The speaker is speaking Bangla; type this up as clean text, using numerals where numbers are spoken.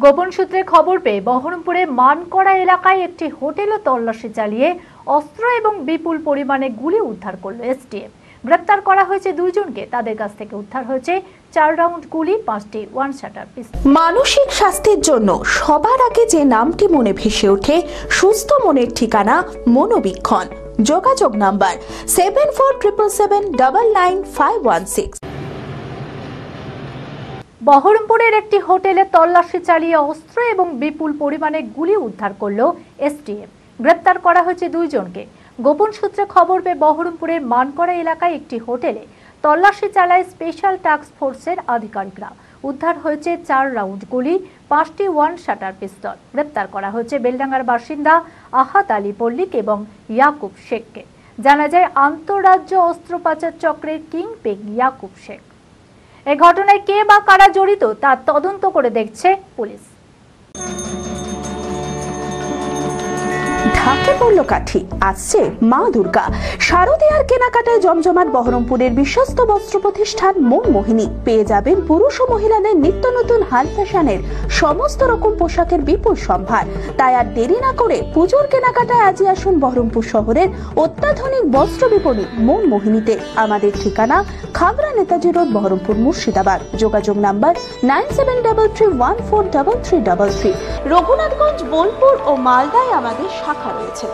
গোপন সূত্রে খবর পেয়ে বহরমপুরে মানকড়া এলাকায় একটি হোটেলে তল্লাশি চালিয়ে অস্ত্র এবং বিপুল পরিমাণে গুলি উদ্ধার করল এসটিএফ। গ্রেপ্তার করা হয়েছে দুইজনকে। তাদের কাছ থেকে উদ্ধার হয়েছে 4 রাউন্ড গুলি, 5টি ওয়ান শাটার পিস্তল। মানসিক স্বাস্থ্যের জন্য সবার আগে যে নামটি মনে ভেসে ওঠে, সুস্থ মনের ঠিকানা মনোবীক্ষণ। যোগাযোগ নাম্বার 7477799516। বহরমপুরের একটি হোটেলে তল্লাশি চালিয়ে অস্ত্র এবং বিপুল পরিমাণে গুলি উদ্ধার করল এসটিএফ। গ্রেপ্তার করা হয়েছে দুইজনকে। গোপন সূত্রে খবর পেয়ে বহরমপুরের মানকড়া এলাকায় একটি হোটেলে তল্লাশি চালায় স্পেশাল টাস্ক ফোর্সের আধিকারিকরা। উদ্ধার হয়েছে 4 রাউন্ড গুলি, 5টি ওয়ান শাটার পিস্তল। গ্রেপ্তার করা হয়েছে বেলডাঙ্গার বাসিন্দা আহাত আলী পল্লিক এবং ইয়াকুব শেখকে। জানা যায় আন্তঃরাজ্য অস্ত্র পাচার চক্রের কিং পিং ইয়াকুব শেখ। এই ঘটনায় কে বা কারা জড়িত তা তদন্ত করে দেখছে পুলিশ। ঢাকে পড়ল কাঠি, আসছে মা দুর্গা। শারদীয়ার কেনাকাটায় জমজমাট বহরমপুরের বিশ্বস্ত বস্ত্র প্রতিষ্ঠান মন মোহিনী। পেয়ে যাবেন পুরুষ ও মহিলাদের নিত্য নতুন হাল ফ্যাশনের সমস্ত রকম পোশাকের বিপুল সম্ভার। তাই আর দেরি না করে পুজোর কেনাকাটায় আজই আসুন বহরমপুর শহরের অত্যাধুনিক বস্ত্র বিপণী মন মোহিনীতে। আমাদের ঠিকানা খাগড়া নেতাজি রোড, বহরমপুর, মুর্শিদাবাদ। যোগাযোগ নাম্বার 9733143333। রঘুনাথগঞ্জ, বোলপুর ও মালদায় আমাদের শাখা রয়েছে।